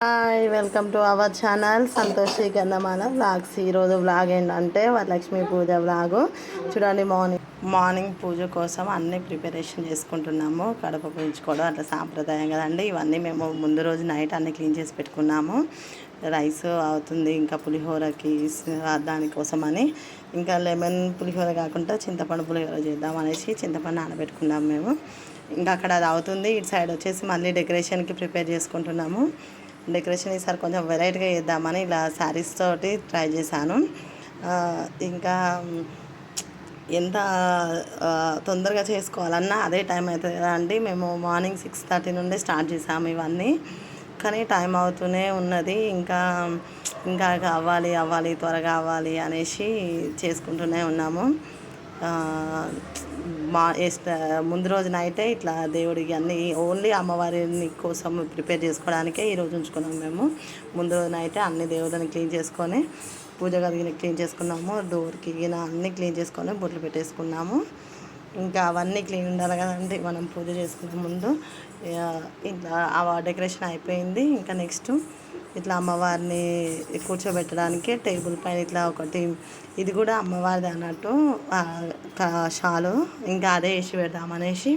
Hi, welcome to our channel Santoshi Gandhamala vlogs. ఈరోజు vlog ఏంటంటే వరలక్ష్మి పూజ vlog. చూడండి, మార్నింగ్ పూజ కోసం అన్నీ ప్రిపరేషన్ చేసుకుంటున్నాము. కడప పూజించుకోవడం అట్లా సాంప్రదాయం కదండి. ఇవన్నీ మేము ముందు రోజు నైట్ అన్నీ క్లీన్ చేసి పెట్టుకున్నాము. రైస్ అవుతుంది, ఇంకా పులిహోరకి దానికోసమని, ఇంకా లెమన్ పులిహోర కాకుండా చింతపండు పులిహోర చేద్దాం అనేసి చింతపండు నానబెట్టుకున్నాము మేము. ఇంకా అక్కడ అది అవుతుంది. ఇటు సైడ్ వచ్చేసి మళ్ళీ డెకరేషన్కి ప్రిపేర్ చేసుకుంటున్నాము. డెకరేషన్ ఈసారి కొంచెం వెరైటీగా చేద్దామని ఇలా శారీస్ తోటి ట్రై చేశాను. ఇంకా ఎంత తొందరగా చేసుకోవాలన్నా అదే టైం అవుతుంది కదా అండి. మేము మార్నింగ్ 6:30 నుండి స్టార్ట్ చేసాము ఇవన్నీ, కానీ టైం అవుతూనే ఉన్నది. ఇంకా ఇంకా అవ్వాలి త్వరగా అవ్వాలి అనేసి చేసుకుంటూనే ఉన్నాము. ముందు రోజు నైటే ఇట్లా దేవుడికి అన్నీ ఓన్లీ అమ్మవారిని కోసం ప్రిపేర్ చేసుకోవడానికే ఈరోజు ఉంచుకున్నాము మేము. ముందు రోజు నైటే అన్ని దేవుళ్ళని క్లీన్ చేసుకొని, పూజ గదిని క్లీన్ చేసుకున్నాము, డోర్కి అన్నీ క్లీన్ చేసుకొని బొట్లు పెట్టేసుకున్నాము. ఇంకా అవన్నీ క్లీన్ ఉండాలి కదండి మనం పూజ చేసుకునే ముందు. ఇట్లా డెకరేషన్ అయిపోయింది. ఇంకా నెక్స్ట్ ఇట్లా అమ్మవారిని కూర్చోబెట్టడానికి టేబుల్ పైన ఇట్లా ఒకటి, ఇది కూడా అమ్మవారిది అన్నట్టు షాలు, ఇంకా అదే వేసి పెడదామనేసి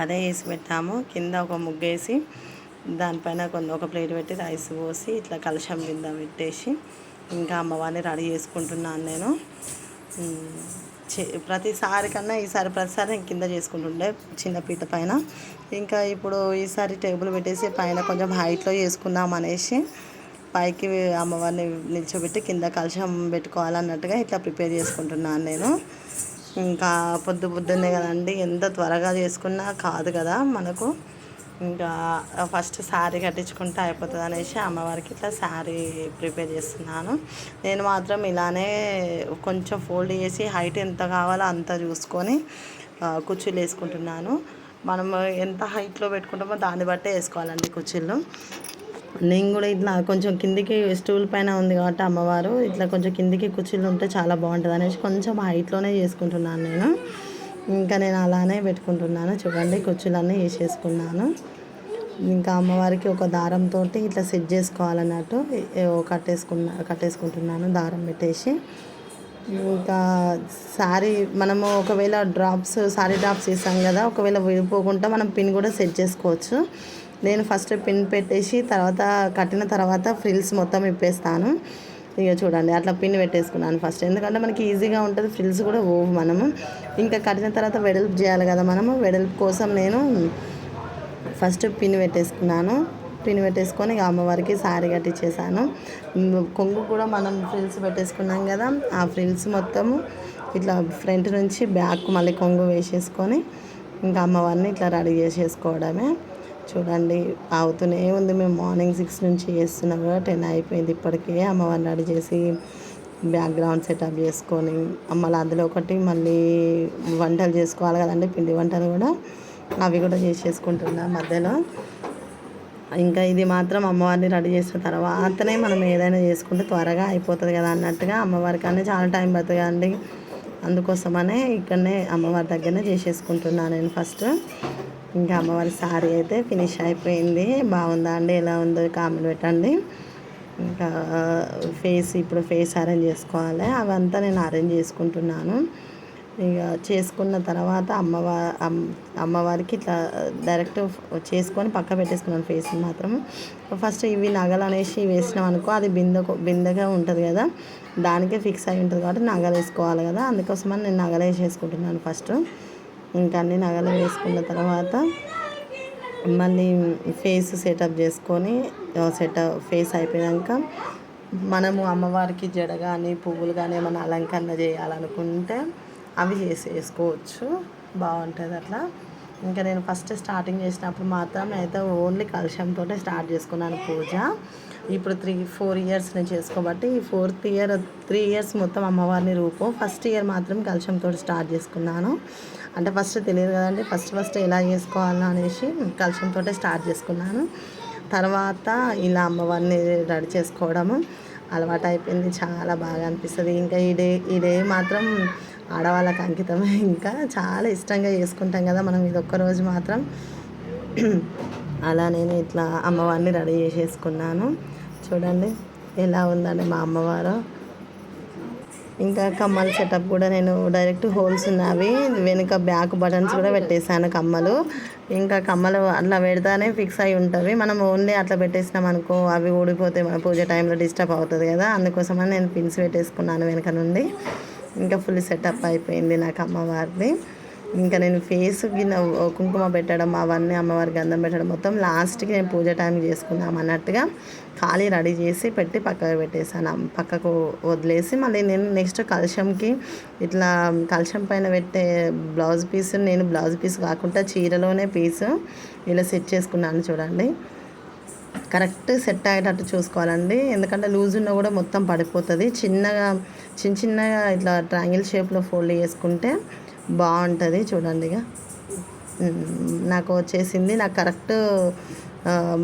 అదే వేసి పెట్టాము. కింద ఒక ముగ్గేసి దానిపైన ఒక ప్లేట్ పెట్టి రైస్ పోసి ఇట్లా కలశం కింద పెట్టేసి ఇంకా అమ్మవారిని రెడీ చేసుకుంటున్నాను నేను. ప్రతిసారి కన్నా ఈసారి ప్రతిసారి నేను కింద చేసుకుంటుండే చిన్న పీట పైన. ఇంకా ఇప్పుడు ఈసారి టేబుల్ పెట్టేసి పైన కొంచెం హైట్లో చేసుకుందాం అనేసి పైకి అమ్మవారిని నిల్చోబెట్టి కింద కలశం పెట్టుకోవాలన్నట్టుగా ఇట్లా ప్రిపేర్ చేసుకుంటున్నాను నేను. ఇంకా పొద్దున్నే కదండి, ఎంత త్వరగా చేసుకున్నా కాదు కదా మనకు. ఇంకా ఫస్ట్ శారీ కట్టించుకుంటే అయిపోతుంది అనేసి అమ్మవారికి ఇట్లా శారీ ప్రిపేర్ చేస్తున్నాను. నేను మాత్రం ఇలానే కొంచెం ఫోల్డ్ చేసి హైట్ ఎంత కావాలో అంత చూసుకొని కుర్చీలు వేసుకుంటున్నాను. మనం ఎంత హైట్లో పెట్టుకుంటామో దాన్ని బట్టే వేసుకోవాలండి కుర్చీలు. నేను కూడా ఇట్లా కొంచెం కిందికి స్టూల్ పైన ఉంది కాబట్టి అమ్మవారు ఇట్లా కొంచెం కిందికి కుర్చీలు ఉంటే చాలా బాగుంటుంది అనేసి కొంచెం హైట్లోనే చేసుకుంటున్నాను నేను. ఇంకా నేను అలానే పెట్టుకుంటున్నాను. చూడండి, కుర్చీలన్నీ వేసేసుకున్నాను. ఇంకా అమ్మవారికి ఒక దారంతో ఇట్లా సెట్ చేసుకోవాలన్నట్టు కట్టేసుకుంటున్నాను దారం పెట్టేసి. ఇంకా శారీ మనము ఒకవేళ శారీ డ్రాప్స్ వేసాం కదా, ఒకవేళ విడిపోకుండా మనం పిన్ కూడా సెట్ చేసుకోవచ్చు. నేను ఫస్ట్ పిన్ పెట్టేసి తర్వాత కట్టిన తర్వాత ఫ్రిల్స్ మొత్తం ఇప్పేస్తాను. ఇక చూడండి, అట్లా పిన్ పెట్టేసుకున్నాను ఫస్ట్, ఎందుకంటే మనకి ఈజీగా ఉంటుంది. ఫ్రిల్స్ కూడా పోవు మనము. ఇంకా కట్టిన తర్వాత వెడల్పు చేయాలి కదా మనము. వెడల్పు కోసం నేను ఫస్ట్ పిన్ పెట్టేసుకున్నాను. పిన్ పెట్టేసుకొని ఇక అమ్మవారికి శారీ కట్టించేసాను. కొంగు కూడా మనం ఫ్రిల్స్ పెట్టేసుకున్నాం కదా, ఆ ఫ్రిల్స్ మొత్తము ఇట్లా ఫ్రంట్ నుంచి బ్యాక్ మళ్ళీ కొంగు వేసేసుకొని ఇంకా అమ్మవారిని ఇట్లా రెడీ చేసేసుకోవడమే. చూడండి, అవుతూనే ఉంది. మేము మార్నింగ్ 6 నుంచి చేస్తున్నాం కూడా 10 అయిపోయింది ఇప్పటికే. అమ్మవారిని రెడీ చేసి బ్యాక్గ్రౌండ్ సెటప్ చేసుకొని మళ్ళీ అందులో ఒకటి మళ్ళీ వంటలు చేసుకోవాలి కదండి, పిండి వంటలు కూడా, అవి కూడా చేసేసుకుంటున్నాం మధ్యలో. ఇంకా ఇది మాత్రం అమ్మవారిని రెడీ చేసిన తర్వాతనే మనం ఏదైనా చేసుకుంటే త్వరగా అయిపోతుంది కదా అన్నట్టుగా, అమ్మవారికి అన్నీ చాలా టైం పడుతుంది కదండి. అందుకోసమనే ఇక్కడనే అమ్మవారి దగ్గరనే చేసేసుకుంటున్నాను నేను ఫస్ట్. ఇంకా అమ్మవారి శారీ అయితే ఫినిష్ అయిపోయింది. బాగుందా అండి, ఎలా ఉందో కామెంట్ పెట్టండి. ఇంకా ఇప్పుడు ఫేస్ అరేంజ్ చేసుకోవాలి. అవంతా నేను అరేంజ్ చేసుకుంటున్నాను. ఇక చేసుకున్న తర్వాత అమ్మవారికి ఇట్లా డైరెక్ట్ చేసుకొని పక్క పెట్టేసుకున్నాను ఫేస్ మాత్రం. ఫస్ట్ ఇవి నగలు అనేసి వేసినాం అనుకో, అది బిందెగా ఉంటుంది కదా, దానికే ఫిక్స్ అయి ఉంటుంది కాబట్టి నగలు వేసుకోవాలి కదా, అందుకోసమని నేను నగలు వేసేసుకుంటున్నాను ఫస్ట్. ఇంకా అన్ని నగలు వేసుకున్న తర్వాత మళ్ళీ ఫేస్ సెటప్ చేసుకొని ఫేస్ అయిపోయాక మనము అమ్మవారికి జడ కానీ పువ్వులు కానీ ఏమైనా అలంకరణ చేయాలనుకుంటే అవి వేసుకోవచ్చు, బాగుంటుంది అట్లా. ఇంకా నేను ఫస్ట్ స్టార్టింగ్ చేసినప్పుడు మాత్రం అయితే ఓన్లీ కలశంతో స్టార్ట్ చేసుకున్నాను పూజ. ఇప్పుడు 3-4 ఇయర్స్ నేను చేసుకోబట్టి ఈ 4th ఇయర్ 3 ఇయర్స్ మొత్తం అమ్మవారిని రూపం. ఫస్ట్ ఇయర్ మాత్రం కలశంతో స్టార్ట్ చేసుకున్నాను. అంటే ఫస్ట్ తెలియదు కదండి, ఫస్ట్ ఎలా చేసుకోవాలా అనేసి కలశంతో స్టార్ట్ చేసుకున్నాను. తర్వాత ఇలా అమ్మవారిని రెడీ చేసుకోవడము అలవాటు అయిపోయింది. చాలా బాగా అనిపిస్తుంది. ఇంకా ఈ డే మాత్రం ఆడవాళ్ళకి అంకితమే. ఇంకా చాలా ఇష్టంగా చేసుకుంటాం కదా మనం. ఇది ఒక్కరోజు మాత్రం అలా నేను ఇట్లా అమ్మవారిని రెడీ చేసేసుకున్నాను. చూడండి ఎలా ఉందండి మా అమ్మవారు. ఇంకా కమ్మల సెటప్ కూడా నేను డైరెక్ట్ హోల్స్ ఉన్నవి వెనుక బ్యాక్ బటన్స్ కూడా పెట్టేశాను కమ్మలు. ఇంకా కమ్మలు అట్లా పెడతానే ఫిక్స్ అయి ఉంటుంది. మనం ఓన్లీ అట్లా పెట్టేసినాం అనుకో అవి ఊడిపోతే మన పూజ టైంలో డిస్టర్బ్ అవుతుంది కదా, అందుకోసమని నేను పిన్స్ పెట్టేసుకున్నాను వెనుక నుండి. ఇంకా ఫుల్ సెటప్ అయిపోయింది నాకు అమ్మవారిది. ఇంకా నేను ఫేస్ గిన్నె కుంకుమ పెట్టడం అవన్నీ అమ్మవారికి గంధం పెట్టడం మొత్తం లాస్ట్కి నేను పూజ టైంకి చేసుకుందాం అన్నట్టుగా ఖాళీ రెడీ చేసి పెట్టి పక్కకు పెట్టేశాను. పక్కకు వదిలేసి మళ్ళీ నేను నెక్స్ట్ కలశంకి ఇట్లా కలశం పైన పెట్టే బ్లౌజ్ పీస్, నేను బ్లౌజ్ పీస్ కాకుండా చీరలోనే పీసు ఇలా సెట్ చేసుకున్నాను. చూడండి కరెక్ట్ సెట్ అయ్యేటట్టు చూసుకోవాలండి, ఎందుకంటే లూజ్ ఉన్నా కూడా మొత్తం పడిపోతుంది. చిన్నగా ఇట్లా ట్రయాంగిల్ షేప్లో ఫోల్డ్ చేసుకుంటే బాగుంటుంది. చూడండి ఇక నాకు వచ్చేసింది. నాకు కరెక్ట్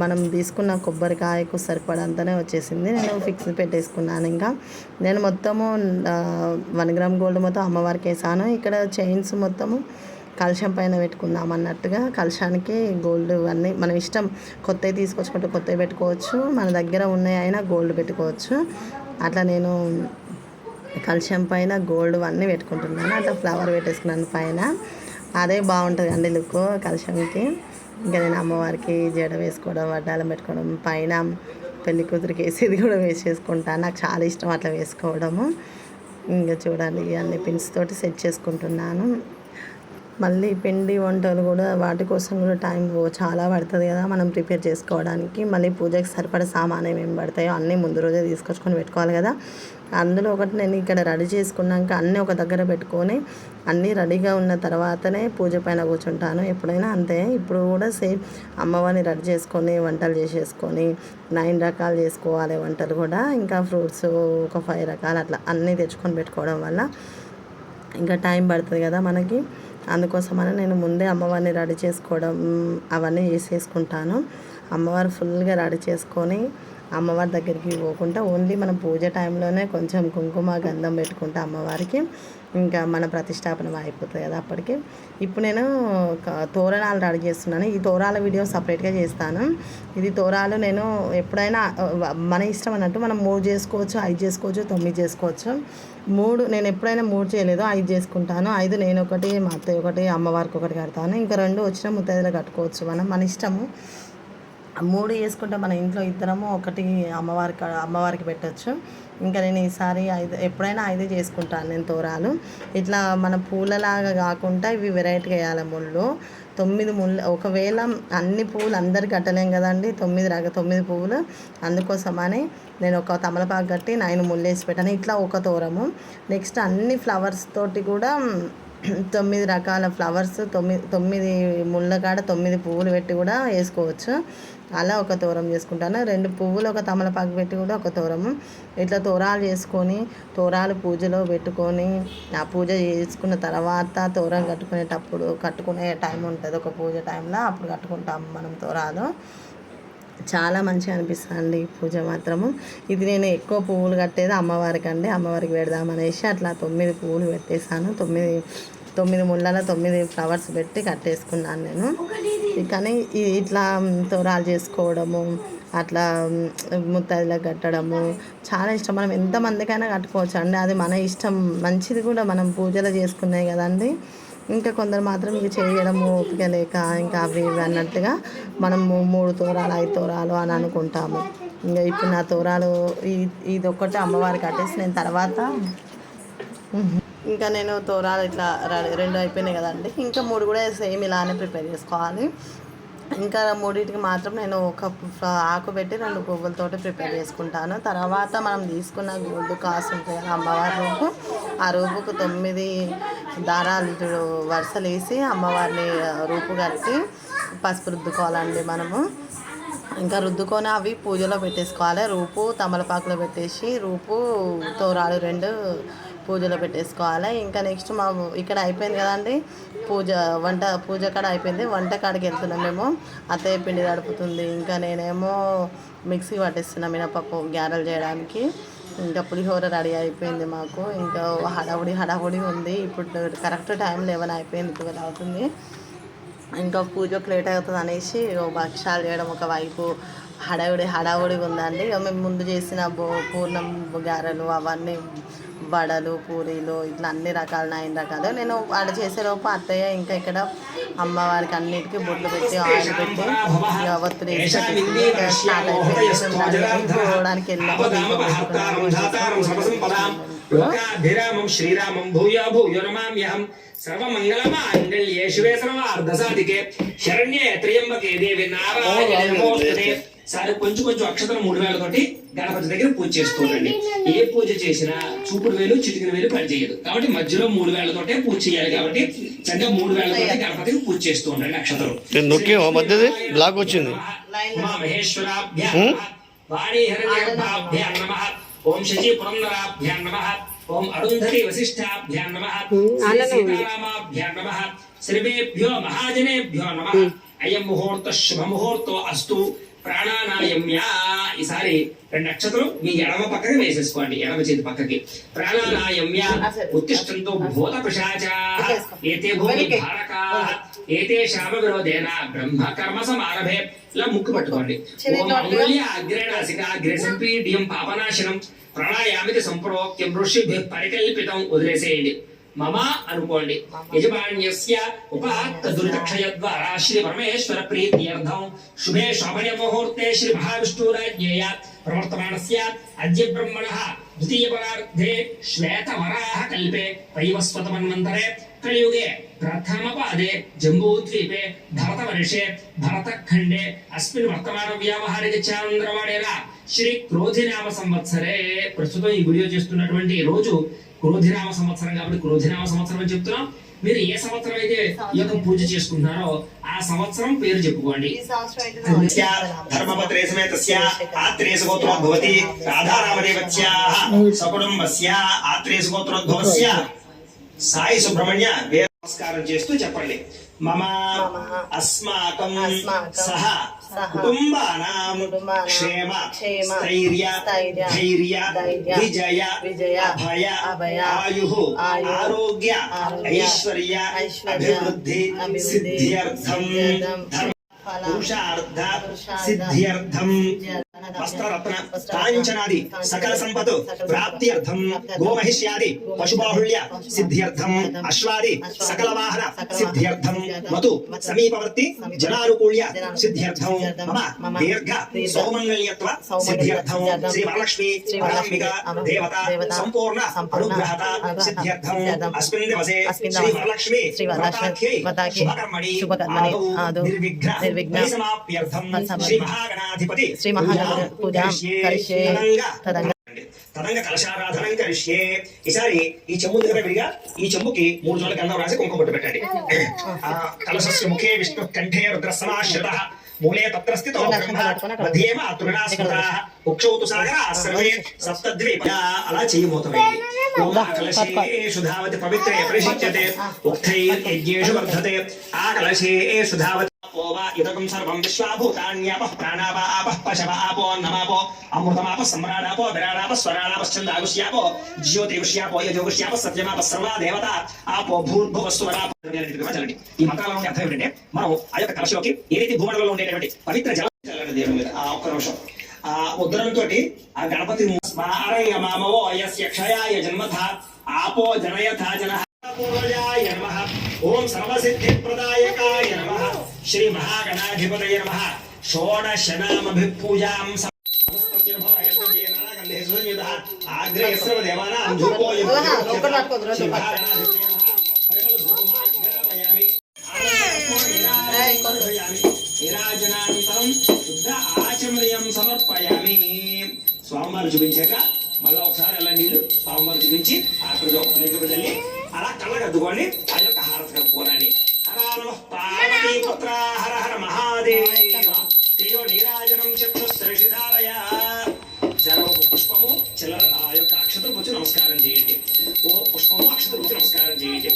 మనం తీసుకున్న కొబ్బరికాయకు సరిపడంతనే వచ్చేసింది. నేను ఫిక్స్ పెట్టేసుకున్నాను. ఇంకా నేను మొత్తము 1 గ్రామ్ గోల్డ్ మొత్తం అమ్మవారికి వేసాను. ఇక్కడ చైన్స్ మొత్తము కలశం పైన పెట్టుకుందాం అన్నట్టుగా కలశానికి గోల్డ్ అన్నీ మనం ఇష్టం, కొత్తవి తీసుకొచ్చుకుంటే కొత్తవి పెట్టుకోవచ్చు, మన దగ్గర ఉన్నాయి అయినా గోల్డ్ పెట్టుకోవచ్చు. అట్లా నేను కలశం పైన గోల్డ్ అన్నీ పెట్టుకుంటున్నాను. అట్లా ఫ్లవర్ పెట్టేసుకున్నాను పైన. అదే బాగుంటుంది అండి లుక్ కలశంకి. ఇంకా నేను అమ్మవారికి జడ వేసుకోవడం, వడ్డాలం పెట్టుకోవడం, పైన పెళ్లి కూతురికి వేసేది కూడా వేసేసుకుంటాను. నాకు చాలా ఇష్టం అట్లా వేసుకోవడము. ఇంకా చూడండి అన్ని పిన్స్ తోటి సెట్ చేసుకుంటున్నాను. మళ్ళీ పిండి వంటలు కూడా వాటి కోసం కూడా టైం చాలా పడుతుంది కదా మనం ప్రిపేర్ చేసుకోవడానికి. మళ్ళీ పూజకి సరిపడ సామాన్ ఏమేమి పడతాయో అన్నీ ముందు రోజే తీసుకొచ్చుకొని పెట్టుకోవాలి కదా. అందులో ఒకటి నేను ఇక్కడ రెడీ చేసుకున్నాక అన్నీ ఒక దగ్గర పెట్టుకొని అన్నీ రెడీగా ఉన్న తర్వాతనే పూజ పైన కూర్చుంటాను. ఎప్పుడైనా అంతే. ఇప్పుడు కూడా సేమ్ అమ్మవారిని రెడీ చేసుకొని వంటలు చేసేసుకొని 9 రకాలు చేసుకోవాలి వంటలు కూడా. ఇంకా ఫ్రూట్స్ ఒక 5 రకాలు అట్లా అన్నీ తెచ్చుకొని పెట్టుకోవడం వల్ల ఇంకా టైం పడుతుంది కదా మనకి. అందుకోసమని నేను ముందే అమ్మవారిని రెడీ చేసుకోవడం అవన్నీ చేసేసుకుంటాను. అమ్మవారు ఫుల్గా రెడీ చేసుకొని అమ్మవారి దగ్గరికి పోకుండా ఓన్లీ మనం పూజ టైంలోనే కొంచెం కుంకుమ గంధం పెట్టుకుంటా అమ్మవారికి. ఇంకా మన ప్రతిష్టాపన అయిపోతుంది కదా అప్పటికి. ఇప్పుడు నేను తోరణాలు రెడీ చేస్తున్నాను. ఈ తోరాల వీడియో సపరేట్గా చేస్తాను. ఇది తోరాలు నేను ఎప్పుడైనా మన ఇష్టం అన్నట్టు మనం 3 చేసుకోవచ్చు, 5 చేసుకోవచ్చు, 9 చేసుకోవచ్చు. 3 నేను ఎప్పుడైనా 3 చేయలేదు, 5 చేసుకుంటాను. 5 నేను ఒకటి, మా అత్తయ్య ఒకటి, అమ్మవారికి ఒకటి కడతాను. ఇంకా 2 వచ్చిన ముత్తైదులు కట్టుకోవచ్చు మన ఇష్టము. 3 చేసుకుంటే మన ఇంట్లో ఇద్దరము ఒకటి అమ్మవారికి పెట్టచ్చు. ఇంకా నేను ఈసారి 5 ఎప్పుడైనా 5 చేసుకుంటాను నేను తోరాలు. ఇట్లా మన పూలలాగా కాకుండా ఇవి వెరైటీగా వేయాలి. 9 ముళ్ళు. ఒకవేళ అన్ని పువ్వులు అందరికి కట్టలేం కదండి, 9 పువ్వులు. అందుకోసమని నేను ఒక తమలపాకు కట్టి 9 ముళ్ళు వేసి పెట్టాను. ఇట్లా ఒక తోరము. నెక్స్ట్ అన్ని ఫ్లవర్స్ తోటి కూడా 9 రకాల ఫ్లవర్స్ 9 ముళ్ళ కాడ 9 పువ్వులు పెట్టి కూడా వేసుకోవచ్చు. అలా ఒక తోరం చేసుకుంటాను. 2 పువ్వులు ఒక తమలపాకు పెట్టి కూడా ఒక తోరము. ఇట్లా తోరాలు చేసుకొని తోరాలు పూజలో పెట్టుకొని ఆ పూజ చేసుకున్న తర్వాత తోరం కట్టుకునే టైం ఉంటుంది ఒక పూజ టైంలో, అప్పుడు కట్టుకుంటాము మనం తోరాలు. చాలా మంచిగా అనిపిస్తుంది పూజ మాత్రము. ఇది నేను ఎక్కువ పువ్వులు కట్టేది అమ్మవారికి అండి, అమ్మవారికి పెడదామనేసి అట్లా 9 పువ్వులు పెట్టేశాను. 9 ముళ్ళల 9 ఫ్లవర్స్ పెట్టి కట్టేసుకున్నాను నేను. కానీ ఇట్లా తోరాలు చేసుకోవడము, అట్లా ముత్తైదులకు కట్టడము చాలా ఇష్టం. మనం ఎంతమందికైనా కట్టుకోవచ్చు అండి, అది మన ఇష్టం. మంచిది కూడా, మనం పూజలు చేసుకున్నాయి కదండి. ఇంకా కొందరు మాత్రం ఇక చేయడము ఓపిక లేక ఇంకా అవి ఇవి అన్నట్టుగా మనము 3 తోరాలు 5 తోరాలు అని అనుకుంటాము. ఇంకా ఇప్పుడు నా తోరాలు ఇది ఒక్కటే అమ్మవారికి కట్టేసి నేను తర్వాత ఇంకా నేను తోరాలు ఇట్లా 2 అయిపోయినాయి కదండి. ఇంకా 3 కూడా సేమ్ ఇలానే ప్రిపేర్ చేసుకోవాలి. ఇంకా 3టికి మాత్రం నేను ఒక ఆకు పెట్టి 2 పువ్వులతోటి ప్రిపేర్ చేసుకుంటాను. తర్వాత మనం తీసుకున్న గోల్డ్ కాసు ఉంటుంది కదా అమ్మవారి రూపు, ఆ రూపుకు 9 దారాలు వరుసలు వేసి అమ్మవారిని రూపు కట్టి పసుపు రుద్దుకోవాలండి మనము. ఇంకా రుద్దుకొని అవి పూజలో పెట్టేసుకోవాలి. రూపు తమలపాకులో పెట్టేసి రూపు తోరాలు 2 పూజలో పెట్టేసుకోవాలి. ఇంకా నెక్స్ట్ ఇక్కడ అయిపోయింది కదండి పూజ కాడ అయిపోయింది. వంట కాడికి వెళ్తున్నాం మేము. అత్తయ్య పిండి తడుపుతుంది, ఇంకా నేనేమో మిక్సీ పట్టేస్తున్నాం మినపప్పు గారెలు చేయడానికి. ఇంకా పులిహోర రెడీ అయిపోయింది మాకు. ఇంకా హడావుడి ఉంది. ఇప్పుడు కరెక్ట్ టైం 11 అయిపోయింది, 12 అవుతుంది. ఇంకా పూజకు లేట్ అవుతుంది అనేసి భక్షాలు చేయడం ఒకవైపు హడావుడిగా ఉందండి. ఇక మేము ముందు చేసిన పూర్ణం గారెలు అవన్నీ వడలు పూరీలు ఇట్లా అన్ని రకాలు 9 రకాలు నేను వాడు చేసేలోపు అత్తయ్య ఇంకా ఇక్కడ అమ్మవారికి అన్నిటికీ బొట్లు పెట్టి ఆయిల్ పెట్టి ఒత్తులు వేసి స్టార్ట్ అయిపోయింది. పోవడానికి లోకాభిరామం శ్రీరామం భూయో భూయో నమామ్యహం సర్వమంగళమాంగళ్యే శివే సర్వార్ధసాధికే శరణ్యే త్ర్యంబకే దేవి నారాయణే నమోస్తుతే. సరే కొంచెం అక్షతలు 3 వేలతోటి గణపతి దగ్గర పూజ చేస్తుండండి. ఏ పూజ చేసినా చూపుడు వేలు చిటికిన వేలు పనిచేయదు కాబట్టి మధ్యలో 3 వేలతోటే పూజ చేయాలి. కాబట్టి చక్కగా 3 వేలతోటి గణపతికి పూజ చేస్తూ ఉండండి. అక్షతలు బ్లాక్ వచ్చింది. మహేశ్వరాభ్యాం వాణీ హిరణ్యాభ్యాం నమః. ఓం శశి పురంధరాభ్యాం నమః. ఓం అరుంధతి వశిష్ఠాభ్యాం నమః. సీతారామాభ్యాం నమః. శ్రీవేభ్యో మహాజనేభ్యో నమః. అయం ముహూర్త శుభ ముహూర్తో అస్తు. ప్రాణానాయమ్యా. ఈసారి 2 అక్షతలు మీ ఎడమ పక్కకి వేసేసుకోండి, ఎడమ చేతి పక్కకి. ప్రాణానాయమ్య ఉత్తిష్టంతో భూత పిశాచాః ఏతే భూమి భారకాః ఏతేషామ విరోధేన బ్రహ్మ కర్మ సమారభే. ఇలా ముక్కు పట్టుకోండి. ఓం అంగుళ్య అగ్రేణాసిక అగ్రే సంపీడ్యం పాపనాశనం ప్రాణాయామితి సంప్రోక్త్యం ఋషిభిః పరికల్పితం. వదిలేసేయండి. మమ అనుకోండి. యజమాన్యస్య ఉపహత్త దురితక్షయ ద్వారా శ్రీ పరమేశ్వర ప్రీత్యర్థం శుభే శోభనే ముహూర్తే శ్రీ మహావిష్ణురాజ్ఞేయ ప్రవర్తమానస్య అద్య బ్రహ్మణః ద్వితీయ పరార్ధే శ్వేతవరాహ కల్పే వైవస్వతమన్వంతరే కలియుగే ప్రథమ పాదే జంబూద్వీపే భరతవర్షే భరతఖండే అస్మిన్ వర్తమాన వ్యావహారిక చాంద్రవాడేన శ్రీ క్రోధినామ సంవత్సరే. ప్రస్తుతం ఈ వీడియో చేస్తున్నటువంటి రోజు క్రోధినామ సంవత్సరం కాబట్టి క్రోధినామ సంవత్సరం అని చెప్తున్నాం. మీరు ఏ సంవత్సరం అయితే ఈ యొక్క పూజ చేసుకుంటున్నారో ఆ సంవత్సరం పేరు చెప్పుకోండి. ధర్మపత్రే సమేతస్య ఆత్రేయ గోత్రోద్భవతి రాధారామదేవస్యాః సకుటుంబస్య ఆత్రేయ గోత్రోద్భవస్య సాయి సుబ్రహ్మణ్య నమస్కారం చేస్తూ చెప్పండి. మమ అస్మాకం సహ కుటుంబానాం క్షేమ స్థైర్య ధైర్య విజయ అభయ ఆయుః ఆరోగ్య ఐశ్వర్య అభివృద్ధి సిద్ధ్యర్థం పురుషార్థ సిద్ధ్యర్థం వస్త్రరత్న కాంచనాది సకల సంపత్ ప్రాప్త్యర్థం గోమహిష్యాది పశుబాహుళ్య సిద్ధ్యర్థం అశ్వాది సకల వాహన సిద్ధ్యర్థం మతు సమీపవర్తి జనానుకూల్య సిద్ధ్యర్థం మమ దీర్ఘ సౌమంగళ్యత్వ సిద్ధ్యర్థం శ్రీ వరలక్ష్మి పరమాంబిక దేవత సంపూర్ణ అనుగ్రహత సిద్ధ్యర్థం అస్మిన్ దివసే శ్రీ వరలక్ష్మి వ్రతాఖ్యై శుభకర్మణి ఆదౌ నిర్విఘ్న పరిసమాప్త్యర్థం శ్రీ మహాగణాధిపతి పూజాం కరిష్యే తదంగా కలశారాధనం కరిష్యే. ఈసారి ఈ చెంబు దగ్గర విడిగా ఈ చెంబుకి 3 చోట్ల గంధం రాసి కుంకుమ బొట్టు పెట్టండి. కలశస్య ముఖే విష్ణు కంఠే రుద్ర సమాశ్రితః మూలే తత్ర స్థితో బ్రహ్మ మధ్యే మాతృగణా స్మృతాః ఉక్షౌతు సాగరా సర్వే సప్తద్వీపా. అలా చేయబోతున్నాయి. కలశేషు ధావతి పవిత్రే పరిశిచ్యతే ఉక్తైర్యజ్ఞేషు వర్ధతే. ఆ కలశేషు ధావతి ఇదకం సర్వం విశ్వాభూతాన్యాపః ప్రాణాపాపః పశవాపో నమాపో అమృతమాపః సమ్రాడాపో విరాడాపః స్వరాడాపశ్చందాగుష్యాపో జ్యోతిగుష్యాపో యజోగుష్యాపః సత్యమాపః సర్వా దేవత ఆపో భూర్భువస్సువరాపో. ఈ మంత్రాల నుండి అర్థం ఏంటంటే మనం ఆ యొక్క కలశలోకి ఏదైతే భూమండలంలో ఉండేటువంటి పవిత్ర జలం దేవుని మీద ఆ ఒక్క నిమిషం ఆ ఉద్దరంతో ఆ గణపతి స్మారయ మామవో యస్య క్షయాయ జన్మథ ఆపో జనయథా జనః పూర్వజాయ నమః. ఓం సర్వసిద్ధిప్రదాయకాయ నమః. శ్రీ మహాగణాధిపతయ నమః. షోడశనామభిపూజాం ఆగ్రే సర్వదేవానాం ధూపోయం నీరాజనానంతరం శుద్ధ ఆచమనీయం సమర్పయామి. స్వామివారు చూపించాక మళ్ళీ ఒకసారి అలా నీళ్లు స్వామివారు చూపించి అక్కడ ఒక తల్లి అలా కళ్ళగద్దుకోండి. ఆ యొక్క హారతి కలుపుకోనండి. హర నమః పార్వతీపుత్ర హర హర మహాదేవ. తేజో నీరాజనం చక్షుశ్రేషిధారయ. ఒక పుష్పము చిల్లర ఆ యొక్క అక్షతలు వచ్చి నమస్కారం చేయండి. ఓ పుష్పము అక్షతలు వచ్చి నమస్కారం చేయండి.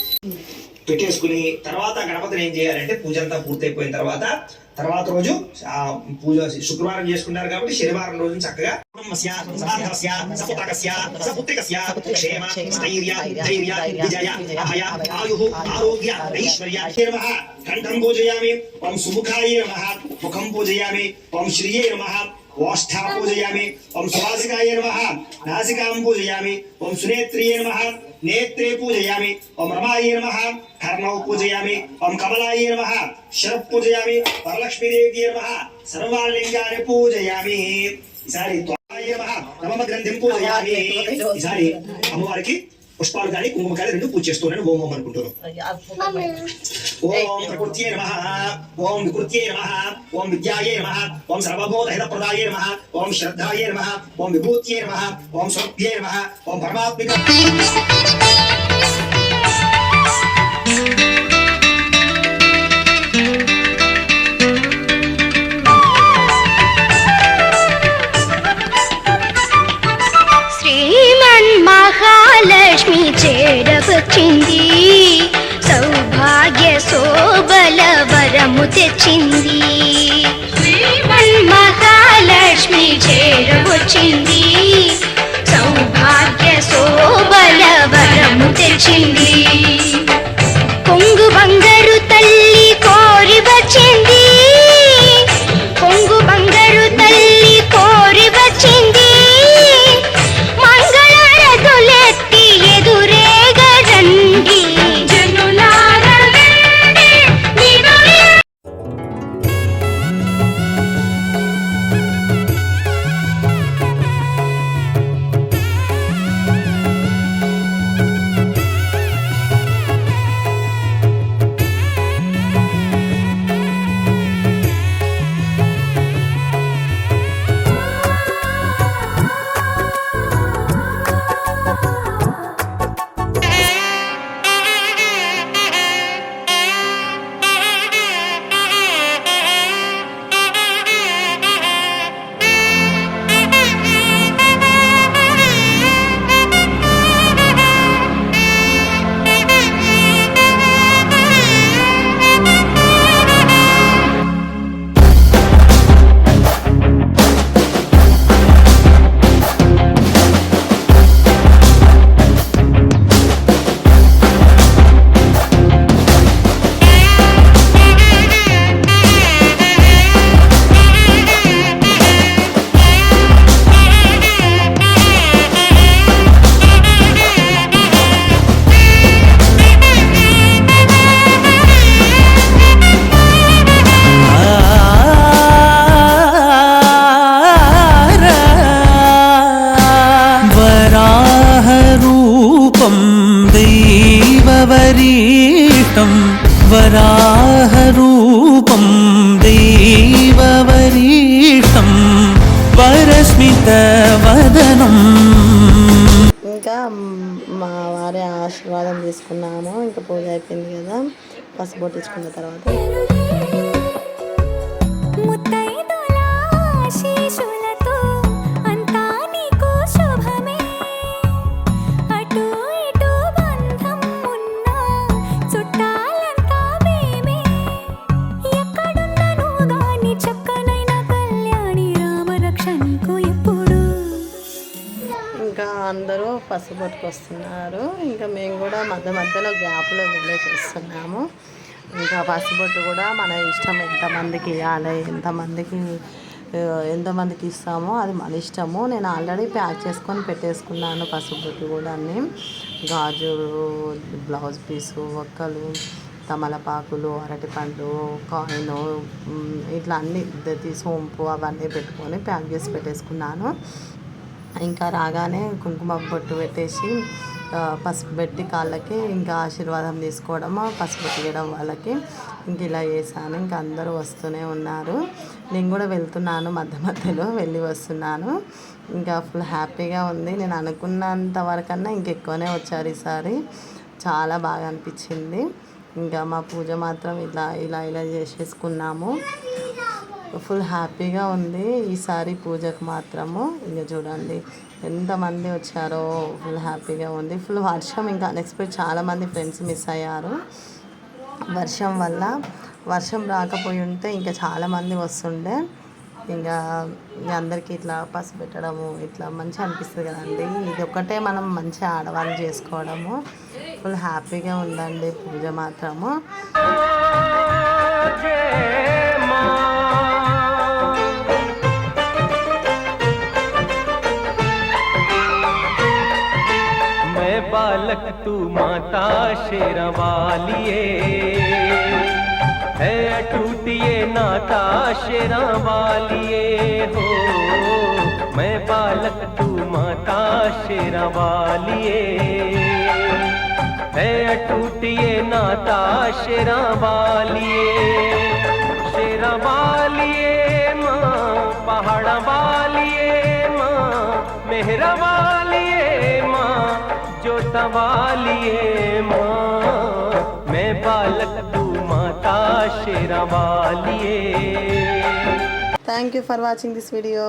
పెట్టేసుకుని తర్వాత గణపతిని ఏం చేయాలంటే పూజ అంతా పూర్తయిపోయిన తర్వాత రోజు ఆ పూజ శుక్రవారం చేసుకున్నారు కాబట్టి శనివారం రోజు చక్కగా సకుటుంబస్య సబాంధవస్య సపుత్రకస్య సపుత్రికస్య క్షేమ స్థైర్య ధైర్య విజయ అభయ ఆయుః ఆరోగ్య ఐశ్వర్య నమః కంఠం పూజయామి ఓం సుముఖాయ నమః ముఖం పూజయామి ఓం శ్రీయే నమః ఓష్ఠా పూజయామి ఓం సువాసికాయ నమః నాసికాం పూజయామి ఓం సునేత్రియే నమః నేత్రే పూజయామి ఓం రమాయ నమః కర్ణౌ పూజయామి ఓం కమలాయ నమః శిరః పూజయామి వరలక్ష్మీదేవ్యే నమః సర్వాలింగాన్ని పూజయామి ఈసారి త్వాయ నమః నవమ గ్రంథిం పూజయామి ఈసారి అమ్మవారికి పుష్పాలు కానీ కుంకుమ కానీ రెండు పూజ చేస్తున్నాను ఓం ఓం అనుకుంటున్నాను ఓం ప్రకృత్యే నమః ఓం వికృత్యే నమః ఓం విద్యాయే నమః ఓం సర్వబోధ హితప్రదాయే నమః ఓం శ్రద్ధాయే నమః ఓం విభూత్యే నమః ఓం స్వరూప్యే నమః ఓం పరమాత్మిక మహాలక్ష్మి చేరవచ్చింది సౌభాగ్య శోభల వరము తెచ్చింది మహాలక్ష్మి చేరవచ్చింది సౌభాగ్య శోభల వరము తెచ్చింది కొంగు బంగారు తల్లి కోరి వచ్చింది కొంగు బంగారు తల్లి కోరి వచ్చింది वराहरूपं देववरीष्टं वरस्मितवदनम् ఇంకా మా వారి ఆశీర్వాదం తీసుకున్నాము. ఇంకా పూజ అయిపోయింది కదా, పసుపు పొట్టించుకున్న తర్వాత అందరూ పసుపు పట్టుకొస్తున్నారు. ఇంకా మేము కూడా మధ్య మధ్యలో గ్యాప్లో వెళ్ళేసి వస్తున్నాము. ఇంకా పసుపొట్టు కూడా మన ఇష్టం, ఎంతమందికి ఇవ్వాలి, ఎంతమందికి ఇస్తామో అది మన ఇష్టము. నేను ఆల్రెడీ ప్యాక్ చేసుకొని పెట్టేసుకున్నాను పసుపొట్టు కూడా అన్నీ, గాజులు, బ్లౌజ్ పీసు, ఒక్కలు, తమలపాకులు, అరటిపండు, కాయిన్, ఇట్లా అన్నీ సోంపు అవన్నీ పెట్టుకొని ప్యాక్ చేసి పెట్టేసుకున్నాను. ఇంకా రాగానే కుంకుమ బొట్టు పెట్టేసి పసుపు పెట్టి కాళ్ళకి ఇంకా ఆశీర్వాదం తీసుకోవడము, పసుపు తీయడం వాళ్ళకి ఇంక ఇలా చేశాను. ఇంకా అందరూ వస్తూనే ఉన్నారు. నేను కూడా వెళ్తున్నాను, మధ్య మధ్యలో వెళ్ళి వస్తున్నాను. ఇంకా ఫుల్ హ్యాపీగా ఉంది. నేను అనుకున్నంత వరకన్నా ఇంకెక్కువనే వచ్చారు ఈసారి. చాలా బాగా అనిపించింది. ఇంకా మా పూజ మాత్రం ఇలా చేసేసుకున్నాము. ఫుల్ హ్యాపీగా ఉంది ఈసారి పూజకు మాత్రము. ఇంకా చూడండి ఎంతమంది వచ్చారో, ఫుల్ హ్యాపీగా ఉంది. ఫుల్ వర్షం, ఇంకా అన్ఎక్స్పెక్ట్ చాలామంది ఫ్రెండ్స్ మిస్ అయ్యారు వర్షం వల్ల. వర్షం రాకపోయి ఉంటే ఇంకా చాలామంది వస్తుండే. ఇంకా అందరికీ ఇట్లా పసుపు పెట్టడము ఇట్లా మంచిగా అనిపిస్తుంది కదండి. ఇది ఒక్కటే మనం మంచిగా ఆడవాళ్ళు చేసుకోవడము. ఫుల్ హ్యాపీగా ఉందండి పూజ మాత్రము. बालक तू माता शेरवालिए है टूटिए नाता शेरवालिए हो। मैं बालक तू माता शेरवालिए है टूटिए नाता शेरवालिए। शेरवालिए माँ पहाड़ वालिए माँ मेहरा वालिए माँ जोतवालिए माँ। मैं बालक तू माता शेरवालिए। Thank you for watching this video.